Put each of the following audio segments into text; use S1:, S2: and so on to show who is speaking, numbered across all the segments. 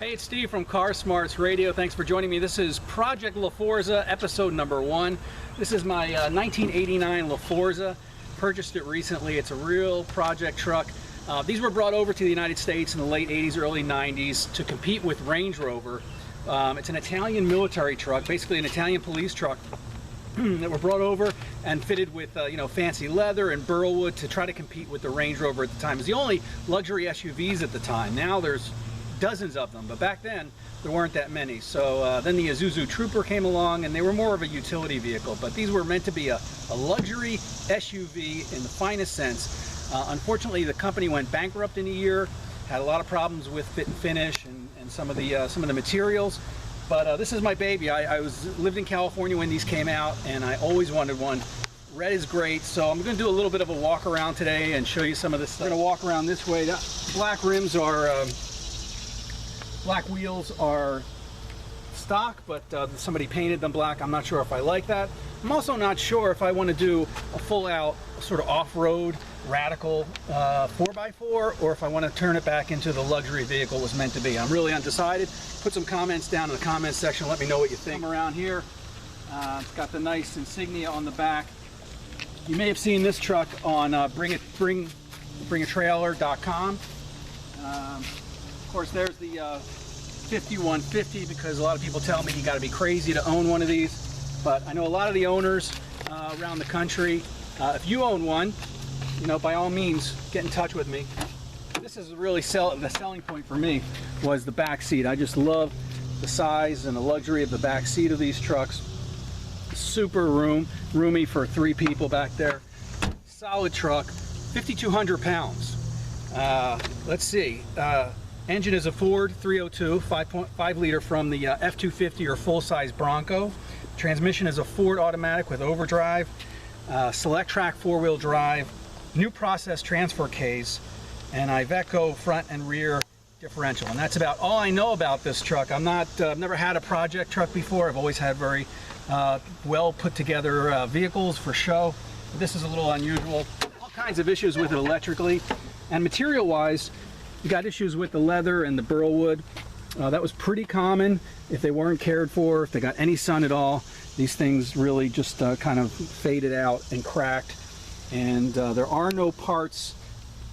S1: Hey, it's Steve from CarSmarts Radio. Thanks for joining me. This is Project Laforza, episode number 1. This is my 1989 Laforza. Purchased it recently. It's a real project truck. These were brought over to the United States in the late 80s, early 90s to compete with Range Rover. It's an Italian military truck, basically an Italian police truck that were brought over and fitted with fancy leather and burlwood to try to compete with the Range Rover at the time. It was the only luxury SUVs at the time. Now there's dozens of them, but back then there weren't that many. So then the Isuzu Trooper came along and they were more of a utility vehicle, but these were meant to be a luxury SUV in the finest sense. Unfortunately, the company went bankrupt in a year, had a lot of problems with fit and finish and some of the materials. But this is my baby. I lived in California when these came out, and I always wanted one. Red is great, so I'm going to do a little bit of a walk around today and show you some of this stuff. We're going to walk around this way. The black rims are, black wheels are stock, but somebody painted them black. I'm not sure if I like that. I'm also not sure if I want to do a full-out sort of off-road radical 4x4 or if I want to turn it back into the luxury vehicle it was meant to be. I'm really undecided. Put some comments down in the comments section. Let me know what you think. Around here, it's got the nice insignia on the back. You may have seen this truck on bringatrailer.com. Of course, there's the 5150, because a lot of people tell me you got to be crazy to own one of these. But I know a lot of the owners around the country. If you own one, by all means, get in touch with me. This is really the selling point for me was the back seat. I just love the size and the luxury of the back seat of these trucks. Super roomy for 3 people back there. Solid truck, 5,200 pounds. Let's see. Engine is a Ford 302, 5.5 liter from the F250 or full-size Bronco. Transmission is a Ford automatic with overdrive. Select Track 4-wheel drive. New process transfer case, and Iveco front and rear differential. And that's about all I know about this truck. I've never had a project truck before. I've always had very well put together vehicles for show. This is a little unusual. All kinds of issues with it electrically. And material wise, you got issues with the leather and the burlwood. That was pretty common if they weren't cared for, if they got any sun at all. These things really just kind of faded out and cracked. And there are no parts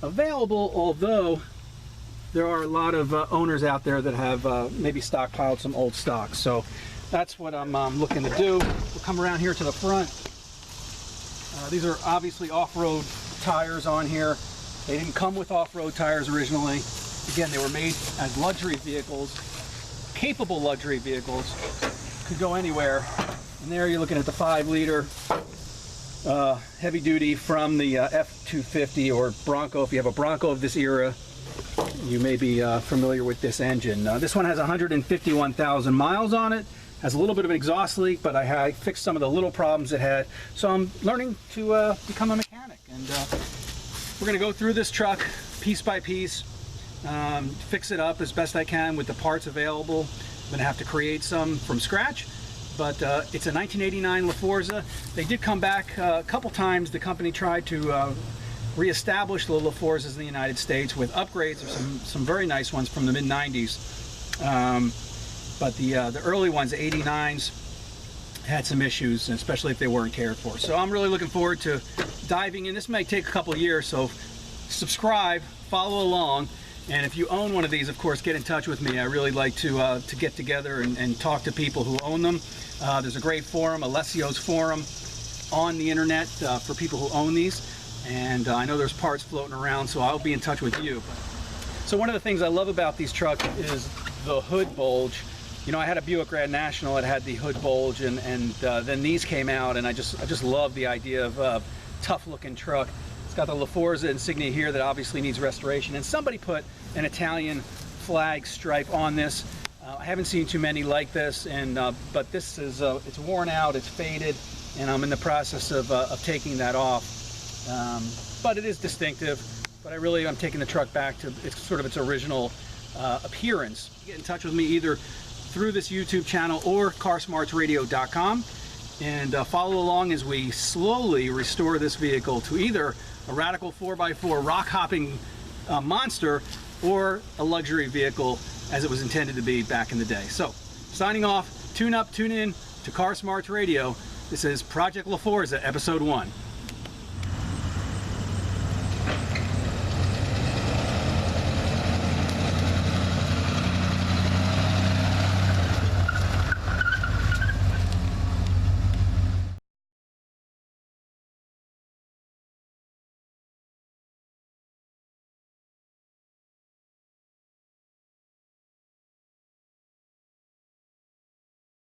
S1: available, although there are a lot of owners out there that have maybe stockpiled some old stock. So that's what I'm looking to do. We'll come around here to the front. These are obviously off-road tires on here. They didn't come with off-road tires originally. Again, they were made as luxury vehicles, capable luxury vehicles, could go anywhere. And there you're looking at the 5-liter heavy duty from the F250 or Bronco. If you have a Bronco of this era, you may be familiar with this engine. This one has 151,000 miles on it. Has a little bit of an exhaust leak, but I fixed some of the little problems it had. So I'm learning to become a mechanic. And we're going to go through this truck piece by piece, fix it up as best I can with the parts available. I'm going to have to create some from scratch. But it's a 1989 Laforza. They did come back a couple times. The company tried to reestablish the Laforzas in the United States with upgrades of some very nice ones from the mid-90s. But the early ones, the 89s, had some issues, especially if they weren't cared for. So I'm really looking forward to diving in. This may take a couple of years, so subscribe, follow along. And if you own one of these, of course, get in touch with me. I really like to get together and talk to people who own them. There's a great forum, Alessio's forum, on the internet for people who own these. And I know there's parts floating around, so I'll be in touch with you. So one of the things I love about these trucks is the hood bulge. I had a Buick Grand National that had the hood bulge, and then these came out, and I just love the idea of a tough-looking truck. It's got the Laforza insignia here that obviously needs restoration, and somebody put an Italian flag stripe on this. I haven't seen too many like this, but this is it's worn out, it's faded, and I'm in the process of taking that off. But it is distinctive. But I'm taking the truck back to its original appearance. Get in touch with me either through this YouTube channel or CarSmartsRadio.com, and follow along as we slowly restore this vehicle to either a radical 4x4 rock hopping monster or a luxury vehicle as it was intended to be back in the day. So, signing off, tune up, tune in to CarSmarts Radio. This is Project Laforza, Episode 1.